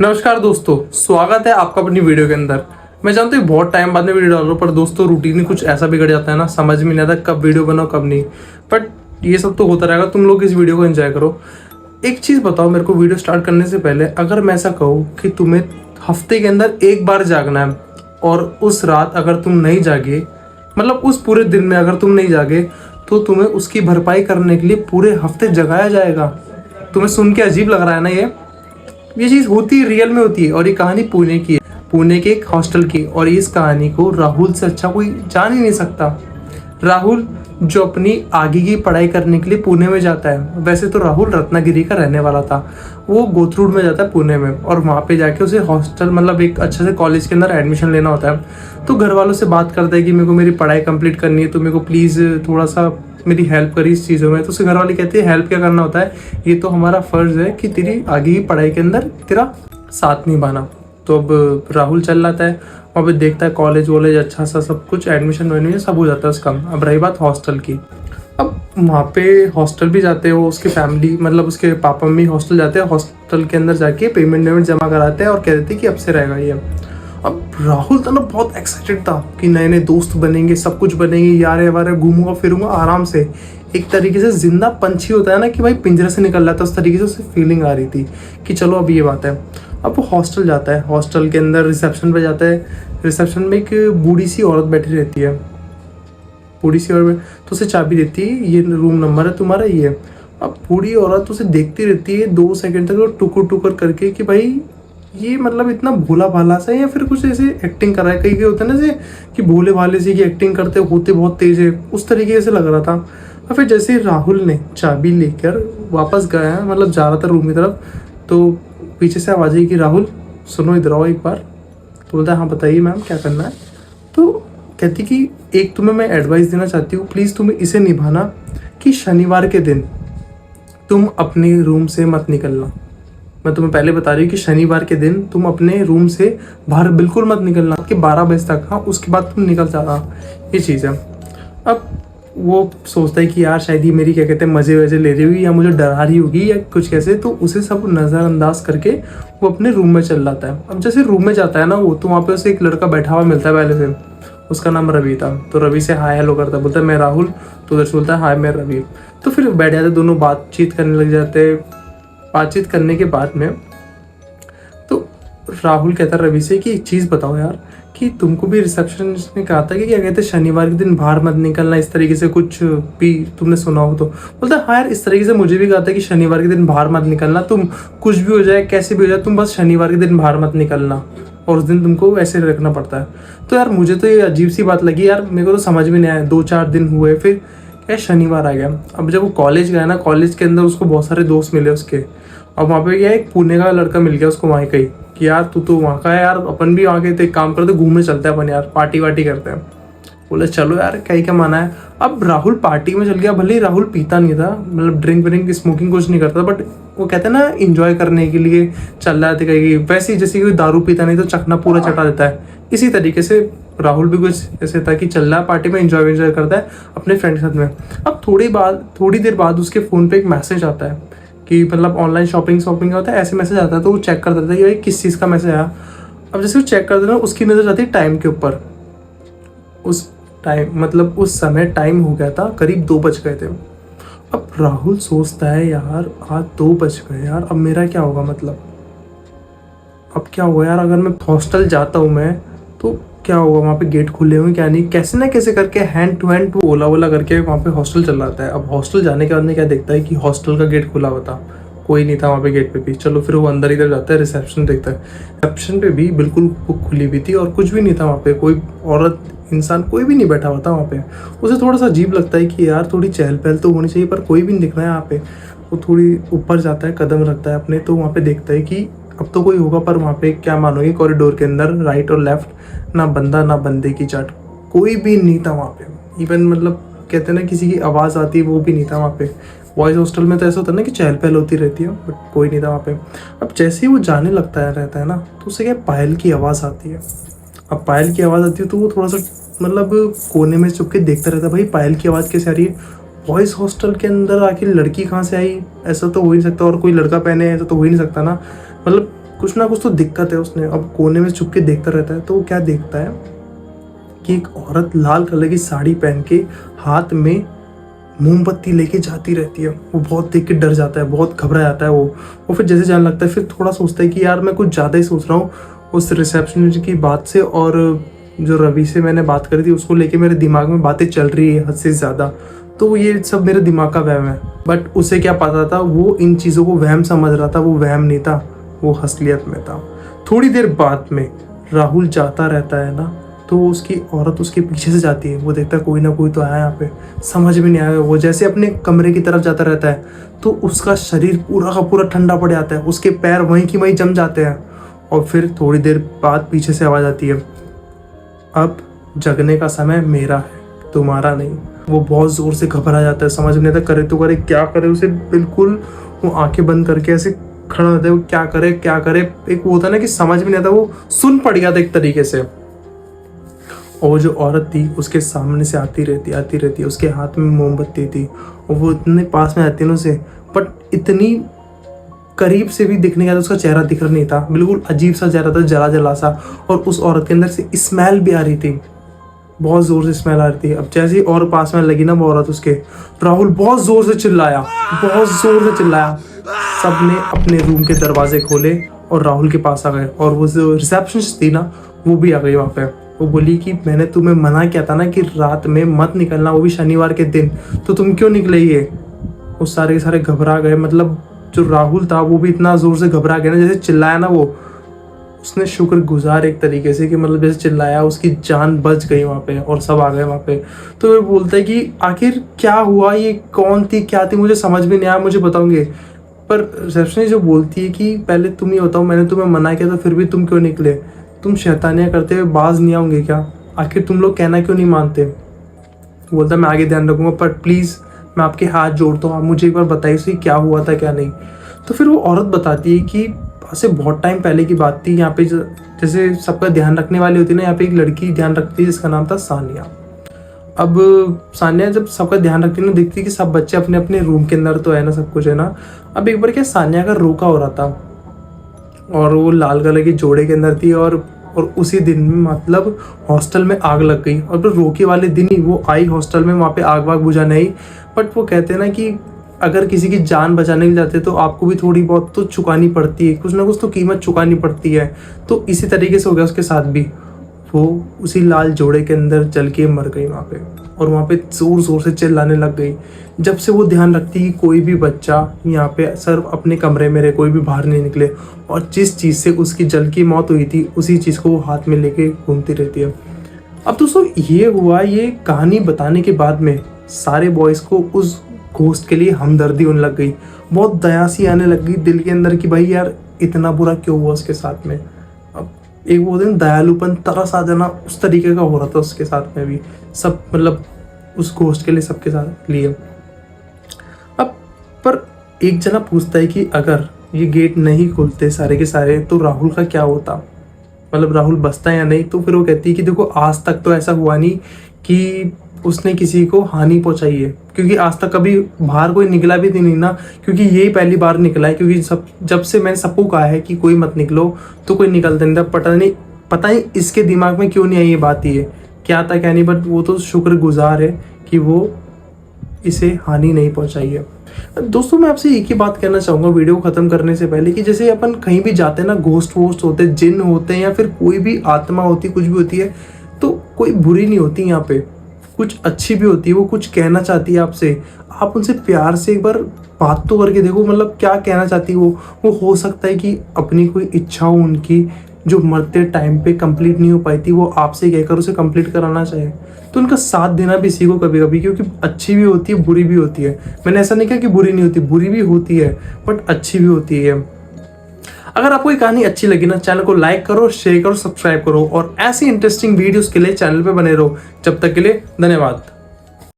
नमस्कार दोस्तों, स्वागत है आपका अपनी वीडियो के अंदर। मैं जानता हूँ बहुत टाइम बाद में वीडियो डाल रहा हूँ, पर दोस्तों रूटीन ही कुछ ऐसा बिगड़ जाता है ना, समझ में नहीं आता कब वीडियो बनाओ कब नहीं। बट ये सब तो होता रहेगा, तुम लोग इस वीडियो को एंजॉय करो। एक चीज़ बताओ मेरे को, वीडियो स्टार्ट करने से पहले अगर मैं ऐसा कहूँ कि तुम्हें हफ्ते के अंदर एक बार जागना है और उस रात अगर तुम नहीं जागे, मतलब उस पूरे दिन में अगर तुम नहीं जागे, तो तुम्हें उसकी भरपाई करने के लिए पूरे हफ्ते जगाया जाएगा। तुम्हें सुन के अजीब लग रहा है ना? ये चीज़ होती है, रियल में होती है। और ये कहानी पुणे की है, पुणे के एक हॉस्टल की। और इस कहानी को राहुल से अच्छा कोई जान ही नहीं सकता। राहुल जो अपनी आगे की पढ़ाई करने के लिए पुणे में जाता है। वैसे तो राहुल रत्नागिरी का रहने वाला था, वो गोथरूड में जाता है पुणे में, और वहाँ पे जाके उसे हॉस्टल मतलब एक अच्छे से कॉलेज के अंदर एडमिशन लेना होता है। तो घर वालों से बात करता है कि मेरे को मेरी पढ़ाई कंप्लीट करनी है, तो मेरे को प्लीज़ थोड़ा सा मेरी हेल्प करी इस चीज़ों में। तो उसके घर वाले कहते हैं हेल्प क्या करना होता है, ये तो हमारा फ़र्ज़ है कि तेरी आगे की पढ़ाई के अंदर तेरा साथ निभाना। तो अब राहुल चल जाता है वहाँ पे, देखता है कॉलेज वॉलेज अच्छा सा सब कुछ, एडमिशन वेडमिशन सब हो जाता है उसका। अब रही बात हॉस्टल की, अब वहाँ पे हॉस्टल भी जाते हैं वो, उसकी फैमिली मतलब उसके पापा मम्मी हॉस्टल जाते हैं। हॉस्टल के अंदर जाके पेमेंट वेमेंट जमा कराते हैं और कह देते हैं कि अब से रहेगा ये। अब राहुल था ना बहुत एक्साइटेड था कि नए नए दोस्त बनेंगे, सब कुछ बनेंगे, यार वारे घूमूंगा फिरूंगा आराम से। एक तरीके से जिंदा पंछी होता है ना कि भाई पिंजरे से निकल रहा था, उस तरीके से उसे फीलिंग आ रही थी कि चलो अब ये बात है। अब वो हॉस्टल जाता है, हॉस्टल के अंदर रिसेप्शन पे जाता है। रिसेप्शन में एक बूढ़ी सी औरत बैठी रहती है, बूढ़ी सी औरत तो उसे चाबी देती है, ये रूम नंबर है तुम्हारा ये। अब बूढ़ी औरत उसे देखती रहती है 2 सेकंड तक टुकुर टुकुर करके कि भाई ये मतलब इतना भोला भाला सा है या फिर कुछ ऐसे एक्टिंग कर रहा है। कई कई होता है ना जैसे कि भोले भाले से की एक्टिंग करते होते बहुत तेज है, उस तरीके से लग रहा था। और फिर जैसे राहुल ने चाबी लेकर वापस गया, मतलब जा रहा था रूम की तरफ, तो पीछे से आवाज़ आई कि राहुल सुनो इधर आओ एक बार। तो बोलता है हाँ बताइए मैम क्या करना है। तो कहती कि एक तुम्हें मैं एडवाइस देना चाहती हूँ, प्लीज़ तुम्हें इसे निभाना कि शनिवार के दिन तुम अपने रूम से मत निकलना। मैं तुम्हें पहले बता रही हूँ कि शनिवार के दिन तुम अपने रूम से बाहर बिल्कुल मत निकलना कि 12 बजे तक, हाँ उसके बाद तुम निकल जाना, ये चीज़ है। अब वो सोचता है कि यार शायद ये मेरी क्या कहते हैं मज़े वज़े ले रही होगी या मुझे डरा रही होगी या कुछ कैसे, तो उसे सब नज़रअंदाज करके वो अपने रूम में चल जाता है। अब जैसे रूम में जाता है ना वो, तो वहाँ पे उसे एक लड़का बैठा हुआ मिलता है पहले से, उसका नाम रवि था। तो रवि से हाय हेलो करता है, बोलता है मैं राहुल, तो उधर से बोलता है हाय मैं रवि। तो फिर बैठ जाते दोनों, बातचीत करने लग जाते। बातचीत करने के बाद में तो राहुल कहता है रवि से कि एक चीज़ बताओ यार, कि तुमको भी रिसेप्शनिस्ट ने कहा था कि क्या कहते हैं शनिवार के दिन बाहर मत निकलना, इस तरीके से कुछ भी तुमने सुना हो? तो बोलता है हाँ यार इस तरीके से मुझे भी कहा था कि शनिवार के दिन बाहर मत निकलना, तुम कुछ भी हो जाए कैसे भी हो जाए तुम बस शनिवार के दिन बाहर मत निकलना, और उस दिन तुमको वैसे रखना पड़ता है। तो यार मुझे तो ये अजीब सी बात लगी यार, मेरे को तो समझ में नहीं आया। 2-4 दिन हुए, फिर क्या शनिवार आ गया। अब जब वो कॉलेज गया ना, कॉलेज के अंदर उसको बहुत सारे दोस्त मिले उसके। अब वहाँ पे क्या एक पुणे का लड़का मिल गया उसको वहाँ कहीं कि यार तू तो वहाँ का है यार, अपन भी वहाँ के थे, काम करते घूमने चलते हैं अपन यार, पार्टी वार्टी करते हैं। बोले चलो यार क्या माना है। अब राहुल पार्टी में चल गया, भले ही राहुल पीता नहीं था, मतलब ड्रिंक व्रिंक स्मोकिंग कुछ नहीं करता, बट वो कहते हैं ना इंजॉय करने के लिए चल रहा था कहीं, वैसे ही जैसे कोई दारू पीता नहीं तो चखना पूरा चटा देता है, इसी तरीके से राहुल भी कुछ ऐसे था कि चल रहा है पार्टी में, इंजॉय करता है अपने फ्रेंड के साथ में। अब थोड़ी देर बाद उसके फ़ोन पे एक मैसेज आता है कि मतलब ऑनलाइन शॉपिंग होता है, ऐसे मैसेज आता है। तो वो चेक करता था कि भाई किस चीज़ का मैसेज आया। अब जैसे वो चेक करता था उसकी नज़र जाती है टाइम के ऊपर। उस टाइम मतलब उस समय टाइम हो गया था करीब 2 बज गए थे। अब राहुल सोचता है यार आज 2 बज गए यार, अब मेरा क्या होगा, मतलब अब क्या होगा यार, अगर मैं हॉस्टल जाता हूँ मैं तो क्या होगा, वहाँ पे गेट खुले हुए क्या नहीं, कैसे ना कैसे करके हैंड टू हैंड ओला वोला करके वहाँ पे हॉस्टल चल जाता है। अब हॉस्टल जाने के बाद में क्या देखता है कि हॉस्टल का गेट खुला हुआ था, कोई नहीं था वहाँ पे गेट पे भी। चलो फिर वो अंदर इधर जाता है, रिसेप्शन देखता है, रिसेप्शन पे भी बिल्कुल बुक खुली हुई थी और कुछ भी नहीं था वहाँ पे, कोई औरत इंसान कोई भी नहीं बैठा हुआ था वहाँ पे। उसे थोड़ा सा अजीब लगता है कि यार थोड़ी चहल पहल तो होनी चाहिए, पर कोई भी नहीं दिख रहा है यहाँ पे। वो थोड़ी ऊपर जाता है, कदम रखता है अपने, तो वहाँ पे देखता है कि अब तो कोई होगा, पर वहाँ पे क्या मानोगे कॉरिडोर के अंदर राइट और लेफ्ट ना बंदा ना बंदे की चाट, कोई भी नहीं था वहाँ पे। इवन मतलब कहते हैं ना किसी की आवाज़ आती है वो भी नहीं था वहाँ पे। बॉयज़ हॉस्टल में तो ऐसा होता है ना कि चहल पहल होती रहती है, बट कोई नहीं था वहाँ पे। अब जैसे ही वो जाने लगता है रहता है ना, तो उससे क्या पायल की आवाज़ आती है। अब पायल की आवाज़ आती है तो वो थोड़ा सा मतलब कोने में चुप के देखता रहता है, भाई पायल की आवाज़ कैसे आ रही है, बॉयज़ हॉस्टल के अंदर आखिर लड़की कहाँ से आई, ऐसा तो हो ही नहीं सकता, और कोई लड़का पहने ऐसा तो हो ही नहीं सकता ना, मतलब कुछ ना कुछ तो दिक्कत है उसने। अब कोने में छुप के देखता रहता है, तो वो क्या देखता है कि एक औरत लाल कलर की साड़ी पहन के हाथ में मोमबत्ती लेके जाती रहती है। वो बहुत देख के डर जाता है, बहुत घबरा जाता है वो फिर जैसे जाने लगता है, फिर थोड़ा सोचता है कि यार मैं कुछ ज़्यादा ही सोच रहा हूँ उस रिसेप्शनिस्ट की बात से, और जो रवि से मैंने बात करी थी उसको लेके मेरे दिमाग में बातें चल रही है हद से ज़्यादा, तो ये सब मेरे दिमाग का वहम है। बट उसे क्या पता था, वो इन चीज़ों को वहम समझ रहा था, वो वहम नहीं था, वो असलियत में था। थोड़ी देर बाद में राहुल जाता रहता है ना, तो उसकी औरत उसके पीछे से जाती है। वो देखता है कोई ना कोई तो आया यहाँ पे, समझ में नहीं आया। वो जैसे अपने कमरे की तरफ जाता रहता है तो उसका शरीर पूरा का पूरा ठंडा पड़ जाता है, उसके पैर वहीं की वहीं जम जाते हैं। और फिर थोड़ी देर बाद पीछे से आवाज़ आती है, अब जगने का समय मेरा है, तुम्हारा नहीं। वो बहुत ज़ोर से घबरा जाता है, समझ में नहीं आता करे तो करे क्या करे। उसे बिल्कुल वो आंखें बंद करके ऐसे खड़ा रहता है, वो क्या करे क्या करे। एक वो होता है ना कि समझ में नहीं आता, वो सुन पड़ गया था एक तरीके से। और जो औरत थी उसके सामने से आती रहती, उसके हाथ में मोमबत्ती थी और वो इतने पास में आती है उसे, बट इतनी करीब से भी दिखने का उसका चेहरा दिख रहा नहीं था, बिल्कुल अजीब सा चेहरा था, जला जला सा। और उस औरत के अंदर से स्मेल भी आ रही थी, बहुत जोर से स्मेल आ रही थी। अब जैसे ही और पास में लगी ना वो औरत उसके, राहुल बहुत जोर से चिल्लाया। सबने अपने रूम के दरवाजे खोले और राहुल के पास आ गए, और वो जो रिसेप्शनिस्ट थी ना वो भी आ गई वहाँ पे। वो बोली कि मैंने तुम्हें मना किया था ना कि रात में मत निकलना, वो भी शनिवार के दिन, तो तुम क्यों निकले? ये वो सारे के सारे घबरा गए। मतलब जो राहुल था वो भी इतना जोर से घबरा गया ना, जैसे चिल्लाया ना वो, उसने शुक्रगुजार एक तरीके से कि मतलब जैसे चिल्लाया उसकी जान बच गई वहाँ पे और सब आ गए वहाँ पे। तो वो बोलता है कि आखिर क्या हुआ, ये कौन थी क्या थी, मुझे समझ में नहीं आया, मुझे बताओगे? पर रिसेप्शनिस्ट जो बोलती है कि पहले तुम ही बताओ, मैंने तुम्हें मना किया था फिर भी तुम क्यों निकले? तुम शैतानियाँ करते हुए बाज नहीं आओगे क्या? आखिर तुम लोग कहना क्यों नहीं मानते? बोलता मैं आगे ध्यान रखूंगा, पर प्लीज़ मैं आपके हाथ जोड़ता हूँ, आप मुझे एक बार बताइए सही क्या हुआ था क्या नहीं। तो फिर वो औरत बताती है कि ऐसे बहुत टाइम पहले की बात थी, यहाँ पे जैसे सबका ध्यान रखने वाली होती है ना, यहाँ पे एक लड़की ध्यान रखती है जिसका नाम था सानिया। अब सानिया जब सबका ध्यान रखती है ना, देखती है कि सब बच्चे अपने अपने रूम के अंदर तो है ना, सब कुछ है ना। अब एक बार क्या सानिया का रोका हो रहा था और वो लाल कलर की जोड़े के अंदर थी, और उसी दिन में मतलब हॉस्टल में आग लग गई। और फिर रोके वाले दिन ही वो आई हॉस्टल में, वहाँ पे आग वाग बुझाने आई। बट वो कहते हैं ना कि अगर किसी की जान बचाने के लिए जाते तो आपको भी थोड़ी बहुत तो चुकानी पड़ती है, कुछ ना कुछ तो कीमत चुकानी पड़ती है। तो इसी तरीके से हो गया उसके साथ भी। वो उसी लाल जोड़े के अंदर जल के मर गई वहाँ पे, और वहाँ पे ज़ोर ज़ोर से चिल्लाने लग गई। जब से वो ध्यान रखती कि कोई भी बच्चा यहाँ पे सिर्फ अपने कमरे में रहे, कोई भी बाहर नहीं निकले, और जिस चीज़ से उसकी जल की मौत हुई थी उसी चीज़ को वो हाथ में लेके घूमती रहती है। अब दोस्तों ये हुआ, ये कहानी बताने के बाद में सारे बॉयज़ को उस घोस्ट के लिए हमदर्दी होने लग गई, बहुत दया सी आने लग गई दिल के अंदर कि भाई यार इतना बुरा क्यों हुआ उसके साथ में। अब एक वो दिन दयालुपन, तरस आ जाना उस तरीके का हो रहा था उसके साथ में भी, सब मतलब उस घोस्ट के लिए, सबके साथ लिए। अब पर एक जना पूछता है कि अगर ये गेट नहीं खुलते सारे के सारे तो राहुल का क्या होता, मतलब राहुल बचता या नहीं? तो फिर वो कहती है कि देखो आज तक तो ऐसा हुआ नहीं कि उसने किसी को हानि पहुंचाई है, क्योंकि आज तक कभी बाहर कोई निकला भी नहीं ना, क्योंकि यही पहली बार निकला है। क्योंकि सब जब से मैंने सबको कहा है कि कोई मत निकलो तो कोई निकलता नहीं था। पता नहीं इसके दिमाग में क्यों नहीं आई ये बात, ये क्या था क्या नहीं, बट वो तो शुक्रगुजार है कि वो इसे हानि नहीं पहुंचाई है। दोस्तों मैं आपसे एक ही बात कहना चाहूँगा वीडियो को ख़त्म करने से पहले, कि जैसे अपन कहीं भी जाते हैं ना, घोस्ट वोस्ट होते हैं, जिन होते हैं या फिर कोई भी आत्मा होती है, कुछ भी होती है, तो कोई बुरी नहीं होती यहाँ पे, कुछ अच्छी भी होती है। वो कुछ कहना चाहती है आपसे, आप उनसे प्यार से एक बार बात तो करके देखो, मतलब क्या कहना चाहती है वो हो सकता है कि अपनी कोई इच्छा हो उनकी जो मरते टाइम पे कंप्लीट नहीं हो पाई थी, वो आपसे कहकर उसे कंप्लीट कराना चाहे। तो उनका साथ देना भी सीखो कभी कभी, क्योंकि अच्छी भी होती है बुरी भी होती है। मैंने ऐसा नहीं कहा कि बुरी नहीं होती, बुरी भी होती है बट अच्छी भी होती है। अगर आपको ये कहानी अच्छी लगी ना, चैनल को लाइक करो, शेयर करो, सब्सक्राइब करो, और ऐसी इंटरेस्टिंग वीडियोस के लिए चैनल पे बने रहो। जब तक के लिए धन्यवाद।